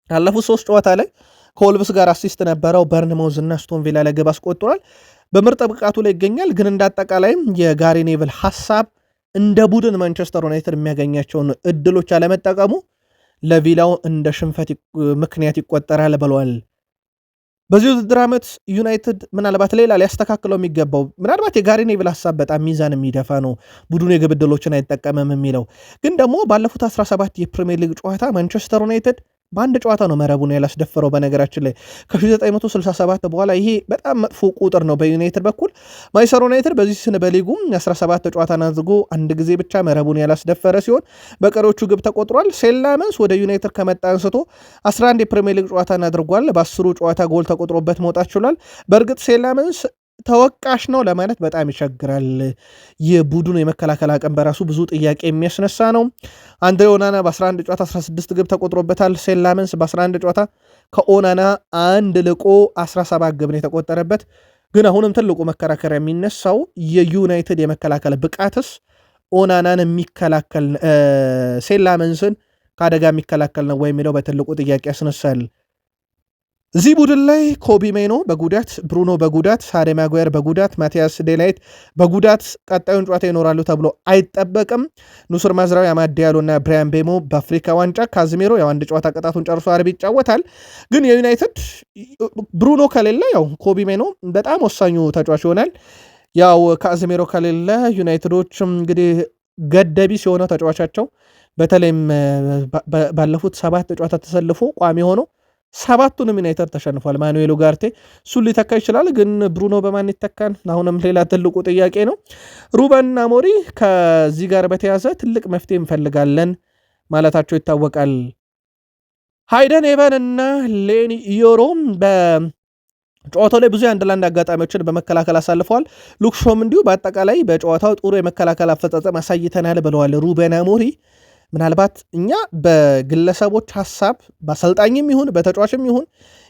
ያለፉት 3 ጨዋታ ላይ ከወልቭስ ጋር አሲስት ነበረው። በርንማውዝ እና ስቶን ቪላ ላይ ግብ አስቆጥሯል። በምርጥ ብቃቱ ላይ ይገኛል። ግን እንዳጠቃላይም የጋሪ ኔቭል ሐሳብ እንደ ቡድን ማንቸስተር ዩናይትድ የሚያገኛቸውን እድሎች አለመጠቀሙ ለቪላው እንደ ሽንፈት ምክንያት ይቆጠራል ብሏል። በዚህ ውድድር ዓመት ዩናይትድ ምናልባት ሌላ ሊያስተካክለው የሚገባው ምናልባት የጋሪ ኔቭል ሐሳብ በጣም ሚዛን የሚደፋ ነው። ቡድኑ የግብ ዕድሎችን አይጠቀምም የሚለው ግን ደግሞ ባለፉት 17 የፕሪሚየር ሊግ ጨዋታ ማንቸስተር ዩናይትድ በአንድ ጨዋታ ነው መረቡን ያላስደፈረው። በነገራችን ላይ ከ1967 በኋላ ይሄ በጣም መጥፎ ቁጥር ነው በዩናይትድ በኩል። ማንቸስተር ዩናይትድ በዚህ ስን በሊጉ 17 ጨዋታን አድርጎ አንድ ጊዜ ብቻ መረቡን ያላስደፈረ ሲሆን በቀሪዎቹ ግብ ተቆጥሯል። ሴላመንስ ወደ ዩናይትድ ከመጣ አንስቶ 11 የፕሪሚየር ሊግ ጨዋታን አድርጓል። በ10ሩ ጨዋታ ጎል ተቆጥሮበት መውጣት ችሏል። በእርግጥ ሴላመንስ ተወቃሽ ነው ለማለት በጣም ይቸግራል። የቡድኑ የመከላከል አቅም በራሱ ብዙ ጥያቄ የሚያስነሳ ነው። አንድሬ ኦናና በ11 ጨዋታ 16 ግብ ተቆጥሮበታል። ሴላመንስ በ11 ጨዋታ ከኦናና አንድ ልቆ 17 ግብ ነው የተቆጠረበት። ግን አሁንም ትልቁ መከራከሪያ የሚነሳው የዩናይትድ የመከላከል ብቃትስ ኦናናን የሚከላከል ሴላመንስን ከአደጋ የሚከላከል ነው ወይ የሚለው በትልቁ ጥያቄ ያስነሳል። እዚህ ቡድን ላይ ኮቢ ሜኖ በጉዳት፣ ብሩኖ በጉዳት፣ ሃሪ ማጓየር በጉዳት፣ ማቲያስ ዴላይት በጉዳት ቀጣዩን ጨዋታ ይኖራሉ ተብሎ አይጠበቅም። ኑስር ማዝራዊ፣ አማድ ዲያሎ እና ብራያን ቤሞ በአፍሪካ ዋንጫ፣ ካዝሜሮ ያው አንድ ጨዋታ ቅጣቱን ጨርሶ አርብ ይጫወታል። ግን የዩናይትድ ብሩኖ ከሌለ ያው ኮቢ ሜኖ በጣም ወሳኙ ተጫዋች ይሆናል። ያው ካዝሜሮ ከሌለ ዩናይትዶች እንግዲህ ገደቢ ሲሆነው ተጫዋቻቸው በተለይም ባለፉት 7 ጨዋታ ተሰልፎ ቋሚ ሆኖ 7ቱንም ዩናይትድ ተሸንፏል። ማኑኤል ኡጋርቴ እሱን ሊተካ ይችላል፣ ግን ብሩኖ በማን ይተካን? አሁንም ሌላ ትልቁ ጥያቄ ነው። ሩበን አሞሪ ከዚህ ጋር በተያዘ ትልቅ መፍትሄ እንፈልጋለን ማለታቸው ይታወቃል። ሃይደን ኤቨን እና ሌኒ ዮሮም በጨዋታው ላይ ብዙ የአንድ ለአንድ አጋጣሚዎችን በመከላከል አሳልፈዋል። ሉክሾም እንዲሁ በአጠቃላይ በጨዋታው ጥሩ የመከላከል አፈጻጸም አሳይተናል ብለዋል ሩበን አሞሪ። ምናልባት እኛ በግለሰቦች ሐሳብ በአሰልጣኝም ይሁን በተጫዋችም ይሁን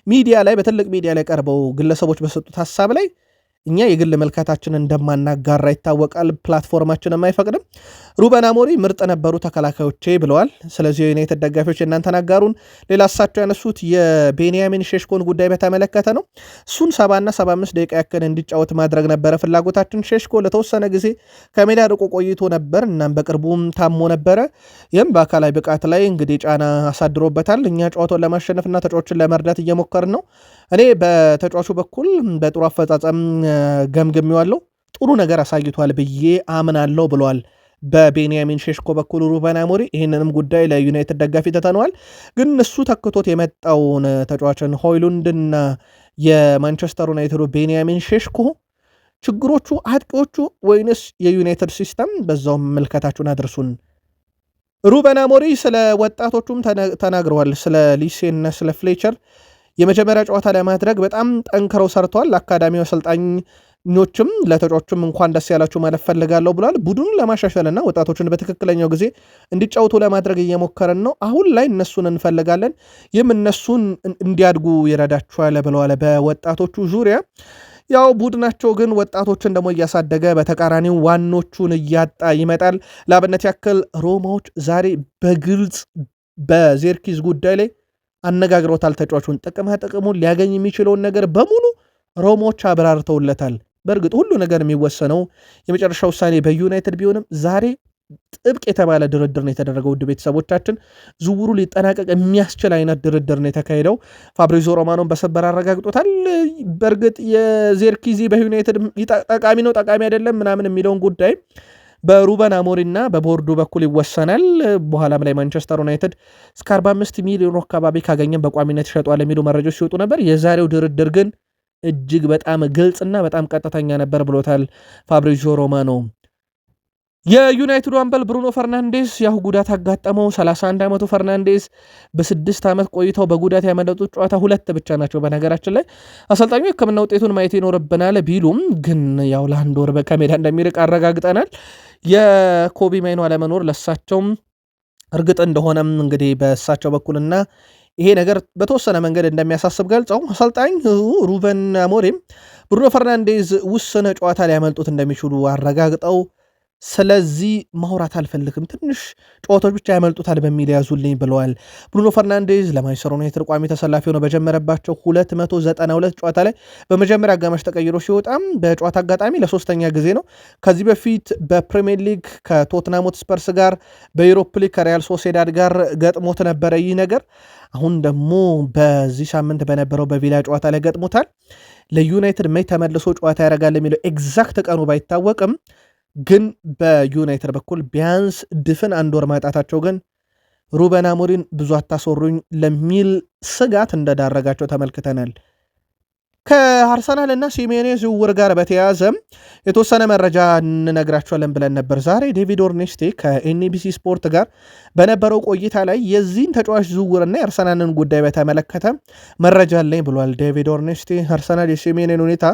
ሚዲያ ላይ በትልቅ ሚዲያ ላይ ቀርበው ግለሰቦች በሰጡት ሐሳብ ላይ እኛ የግል መልካታችንን እንደማናጋራ ይታወቃል። ፕላትፎርማችንም አይፈቅድም። ሩበን አሞሪ ምርጥ ነበሩ ተከላካዮቼ ብለዋል። ስለዚህ የዩናይትድ ደጋፊዎች እናንተን አጋሩን። ሌላ እሳቸው ያነሱት የቤንያሚን ሼሽኮን ጉዳይ በተመለከተ ነው። እሱን 70 እና 75 ደቂቃ ያክል እንዲጫወት ማድረግ ነበረ ፍላጎታችን። ሼሽኮ ለተወሰነ ጊዜ ከሜዳ ርቆ ቆይቶ ነበር፣ እናም በቅርቡም ታሞ ነበረ። ይህም በአካላዊ ብቃት ላይ እንግዲህ ጫና አሳድሮበታል። እኛ ጨዋታውን ለማሸነፍና ተጫዋቾችን ለመርዳት እየሞከርን ነው። እኔ በተጫዋቹ በኩል በጥሩ አፈጻጸም ገምግሜዋለሁ፣ ጥሩ ነገር አሳይቷል ብዬ አምናለሁ ብለዋል። በቤንያሚን ሼሽኮ በኩል ሩበን አሞሪ ይህንንም ጉዳይ ለዩናይትድ ደጋፊ ተተነዋል። ግን እሱ ተክቶት የመጣውን ተጫዋችን ሆይሉንድና የማንቸስተር ዩናይትዱ ቤንያሚን ሼሽኮ ችግሮቹ አጥቂዎቹ ወይንስ የዩናይትድ ሲስተም? በዛውም መልከታችሁን አድርሱን። ሩበን አሞሪ ስለ ወጣቶቹም ተናግረዋል። ስለ ሊሴና ስለ ፍሌቸር የመጀመሪያ ጨዋታ ለማድረግ በጣም ጠንክረው ሰርተዋል። ለአካዳሚው አሰልጣኞችም ለተጫዋቾችም እንኳን ደስ ያላችሁ ማለት ፈልጋለሁ ብሏል። ቡድኑን ለማሻሻልና ወጣቶችን በትክክለኛው ጊዜ እንዲጫወቱ ለማድረግ እየሞከረን ነው። አሁን ላይ እነሱን እንፈልጋለን፣ ይህም እነሱን እንዲያድጉ ይረዳቸዋል ብለዋል። በወጣቶቹ ዙሪያ ያው ቡድናቸው ግን ወጣቶችን ደግሞ እያሳደገ በተቃራኒው ዋኖቹን እያጣ ይመጣል። ለአብነት ያክል ሮማዎች ዛሬ በግልጽ በዜርኪዝ ጉዳይ ላይ አነጋግሮታል። ተጫዋቹን ጥቅሙን ሊያገኝ የሚችለውን ነገር በሙሉ ሮሞች አብራርተውለታል። በእርግጥ ሁሉ ነገር የሚወሰነው የመጨረሻ ውሳኔ በዩናይትድ ቢሆንም ዛሬ ጥብቅ የተባለ ድርድር ነው የተደረገው። ውድ ቤተሰቦቻችን ዝውውሩ ሊጠናቀቅ የሚያስችል አይነት ድርድር ነው የተካሄደው። ፋብሪዞ ሮማኖን በሰበር አረጋግጦታል። በእርግጥ የዜርኪዚ በዩናይትድ ጠቃሚ ነው ጠቃሚ አይደለም ምናምን የሚለውን ጉዳይ በሩበን አሞሪና በቦርዱ በኩል ይወሰናል። በኋላም ላይ ማንቸስተር ዩናይትድ እስከ 45 ሚሊዮን አካባቢ ካገኘም በቋሚነት ይሸጧል የሚሉ መረጃዎች ሲወጡ ነበር። የዛሬው ድርድር ግን እጅግ በጣም ግልጽና በጣም ቀጥተኛ ነበር ብሎታል ፋብሪዚዮ ሮማኖ። የዩናይትዱ አምበል ብሩኖ ፈርናንዴስ ያው ጉዳት አጋጠመው። 31 ዓመቱ ፈርናንዴስ በ6 ዓመት ቆይተው በጉዳት ያመለጡት ጨዋታ 2 ብቻ ናቸው። በነገራችን ላይ አሰልጣኙ የሕክምና ውጤቱን ማየት ይኖርብናል ቢሉም ግን ያው ለአንድ ወር ከሜዳ እንደሚርቅ አረጋግጠናል። የኮቢ ማይኖ አለመኖር ለሳቸውም እርግጥ እንደሆነም እንግዲህ በእሳቸው በኩልና ይሄ ነገር በተወሰነ መንገድ እንደሚያሳስብ ገልጸው አሰልጣኝ ሩበን አሞሪም ብሩኖ ፈርናንዴዝ ውስነ ጨዋታ ሊያመልጡት እንደሚችሉ አረጋግጠው ስለዚህ ማውራት አልፈልግም፣ ትንሽ ጨዋታዎች ብቻ ያመልጡታል በሚል ያዙልኝ ብለዋል። ብሩኖ ፈርናንዴዝ ለማንቸስተር ዩናይትድ ቋሚ ተሰላፊ ሆኖ በጀመረባቸው 292 ጨዋታ ላይ በመጀመሪያ አጋማሽ ተቀይሮ ሲወጣም በጨዋታ አጋጣሚ ለሶስተኛ ጊዜ ነው። ከዚህ በፊት በፕሪሚየር ሊግ ከቶትናም ሆትስፐርስ ጋር፣ በዩሮፕ ሊግ ከሪያል ሶሴዳድ ጋር ገጥሞት ነበረ። ይህ ነገር አሁን ደግሞ በዚህ ሳምንት በነበረው በቪላ ጨዋታ ላይ ገጥሞታል። ለዩናይትድ መች ተመልሶ ጨዋታ ያደርጋል የሚለው ኤግዛክት ቀኑ ባይታወቅም ግን በዩናይትድ በኩል ቢያንስ ድፍን አንድ ወር ማጣታቸው ግን ሩበን አሞሪን ብዙ አታስወሩኝ ለሚል ስጋት እንደዳረጋቸው ተመልክተናል። ከአርሰናል እና ሲሜኔ ዝውውር ጋር በተያያዘ የተወሰነ መረጃ እንነግራቸዋለን ብለን ነበር። ዛሬ ዴቪድ ኦርኔስቴ ከኤንቢሲ ስፖርት ጋር በነበረው ቆይታ ላይ የዚህን ተጫዋች ዝውውርና የአርሰናልን ጉዳይ በተመለከተ መረጃ አለኝ ብሏል። ዴቪድ ኦርኔስቴ አርሰናል የሲሜኔን ሁኔታ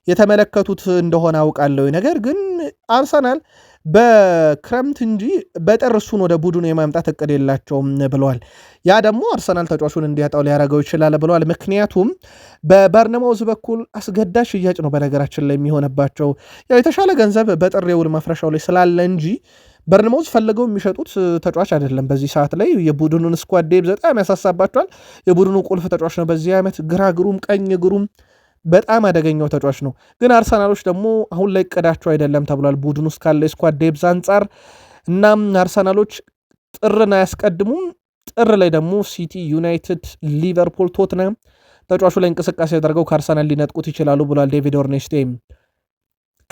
የተመለከቱት እንደሆነ አውቃለሁ፣ ነገር ግን አርሰናል በክረምት እንጂ በጥር እሱን ወደ ቡድኑ የማምጣት እቅድ የላቸውም ብለዋል። ያ ደግሞ አርሰናል ተጫዋቹን እንዲያጣው ሊያደርገው ይችላል ብለዋል። ምክንያቱም በበርነማውዝ በኩል አስገዳጅ ሽያጭ ነው በነገራችን ላይ የሚሆንባቸው ያው የተሻለ ገንዘብ በጥር የውል ማፍረሻው ላይ ስላለ እንጂ በርነማውዝ ፈልገው የሚሸጡት ተጫዋች አይደለም። በዚህ ሰዓት ላይ የቡድኑን ስኳድ ዴፕዝ በጣም ያሳሳባቸዋል። የቡድኑ ቁልፍ ተጫዋች ነው በዚህ ዓመት ግራ ግሩም ቀኝ ግሩም በጣም አደገኛው ተጫዋች ነው። ግን አርሰናሎች ደግሞ አሁን ላይ እቅዳቸው አይደለም ተብሏል ቡድን ውስጥ ካለ ስኳድ ዴፕዝ አንጻር። እናም አርሰናሎች ጥርን አያስቀድሙም። ጥር ላይ ደግሞ ሲቲ፣ ዩናይትድ፣ ሊቨርፑል፣ ቶትናም ተጫዋቹ ላይ እንቅስቃሴ ያደርገው ከአርሰናል ሊነጥቁት ይችላሉ ብሏል ዴቪድ ኦርኔስቴም።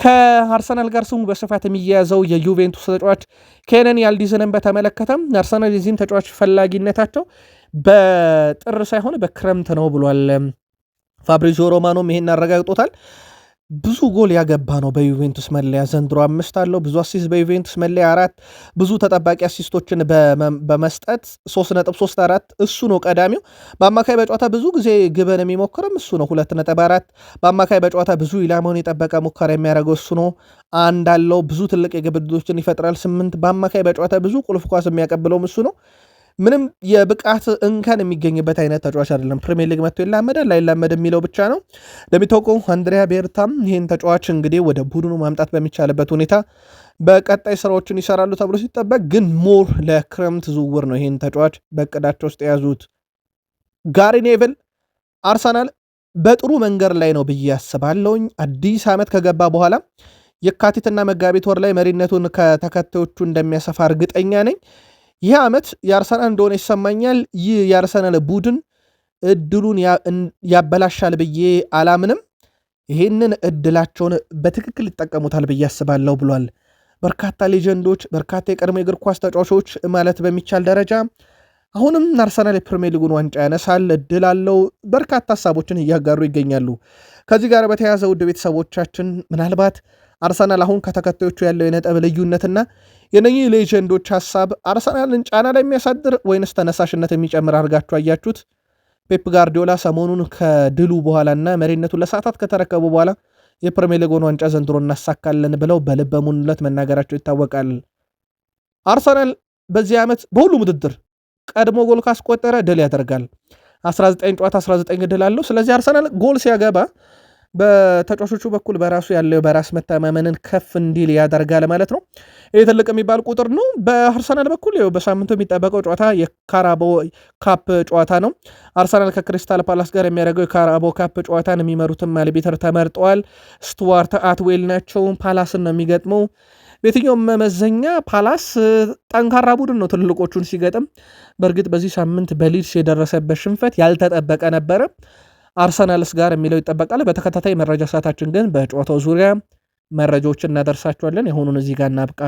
ከአርሰናል ጋር ስሙ በስፋት የሚያያዘው የዩቬንቱስ ተጫዋች ኬነን ያልዲዝንን በተመለከተም አርሰናል የዚህም ተጫዋች ፈላጊነታቸው በጥር ሳይሆን በክረምት ነው ብሏል። ፋብሪዚዮ ሮማኖም ይሄን አረጋግጦታል። ብዙ ጎል ያገባ ነው በዩቬንቱስ መለያ ዘንድሮ 5 አለው። ብዙ አሲስት በዩቬንቱስ መለያ 4፣ ብዙ ተጠባቂ አሲስቶችን በመስጠት 3.34 እሱ ነው ቀዳሚው። በአማካይ በጨዋታ ብዙ ጊዜ ግበን የሚሞክርም እሱ ነው 2.4። በአማካይ በጨዋታ ብዙ ኢላማውን የጠበቀ ሙከራ የሚያደርገው እሱ ነው 1 አለው። ብዙ ትልቅ የግብ ዕድሎችን ይፈጥራል 8። በአማካይ በጨዋታ ብዙ ቁልፍ ኳስ የሚያቀብለውም እሱ ነው። ምንም የብቃት እንከን የሚገኝበት አይነት ተጫዋች አይደለም። ፕሪሚየር ሊግ መጥቶ ይላመዳል ላይላመድ የሚለው ብቻ ነው። እንደሚታወቀው አንድሪያ ቤርታም ይህን ተጫዋች እንግዲህ ወደ ቡድኑ ማምጣት በሚቻልበት ሁኔታ በቀጣይ ስራዎችን ይሰራሉ ተብሎ ሲጠበቅ፣ ግን ሞር ለክረምት ዝውውር ነው ይህን ተጫዋች በእቅዳቸው ውስጥ የያዙት። ጋሪ ኔቭል አርሰናል በጥሩ መንገድ ላይ ነው ብዬ አስባለሁኝ። አዲስ ዓመት ከገባ በኋላ የካቲትና መጋቢት ወር ላይ መሪነቱን ከተከታዮቹ እንደሚያሰፋ እርግጠኛ ነኝ። ይህ ዓመት የአርሰናል እንደሆነ ይሰማኛል። ይህ የአርሰናል ቡድን እድሉን ያበላሻል ብዬ አላምንም። ይህንን እድላቸውን በትክክል ይጠቀሙታል ብዬ አስባለሁ ብሏል። በርካታ ሌጀንዶች፣ በርካታ የቀድሞ የእግር ኳስ ተጫዋቾች ማለት በሚቻል ደረጃ አሁንም አርሰናል የፕሪሚየር ሊጉን ዋንጫ ያነሳል፣ እድል አለው። በርካታ ሀሳቦችን እያጋሩ ይገኛሉ። ከዚህ ጋር በተያያዘ ውድ ቤተሰቦቻችን ምናልባት አርሰናል አሁን ከተከታዮቹ ያለው የነጥብ ልዩነትና የነኚህ ሌጀንዶች ሀሳብ አርሰናልን ጫና ላይ የሚያሳድር ወይንስ ተነሳሽነት የሚጨምር አድርጋችሁ አያችሁት? ፔፕ ጋርዲዮላ ሰሞኑን ከድሉ በኋላና መሪነቱን ለሰዓታት ከተረከቡ በኋላ የፕሪሚየር ሊጉን ዋንጫ ዘንድሮ እናሳካለን ብለው በልበ ሙሉነት መናገራቸው ይታወቃል። አርሰናል በዚህ ዓመት በሁሉም ውድድር ቀድሞ ጎል ካስቆጠረ ድል ያደርጋል። 19 ጨዋታ 19 ድል አለው። ስለዚህ አርሰናል ጎል ሲያገባ በተጫዋቾቹ በኩል በራሱ ያለው በራስ መተማመንን ከፍ እንዲል ያደርጋል ማለት ነው። ይህ ትልቅ የሚባል ቁጥር ነው። በአርሰናል በኩል በሳምንቱ የሚጠበቀው ጨዋታ የካራቦ ካፕ ጨዋታ ነው። አርሰናል ከክሪስታል ፓላስ ጋር የሚያደርገው የካራቦ ካፕ ጨዋታን የሚመሩትም አልቢተር ተመርጠዋል። ስቱዋርት አትዌል ናቸው። ፓላስን ነው የሚገጥመው። በየትኛውም መመዘኛ ፓላስ ጠንካራ ቡድን ነው ትልልቆቹን ሲገጥም። በእርግጥ በዚህ ሳምንት በሊድስ የደረሰበት ሽንፈት ያልተጠበቀ ነበረ። አርሰናልስ ጋር የሚለው ይጠበቃል። በተከታታይ መረጃ ሰዓታችን ግን በጨዋታው ዙሪያ መረጃዎችን እናደርሳችኋለን። የሆኑን እዚህ ጋር እናብቃ።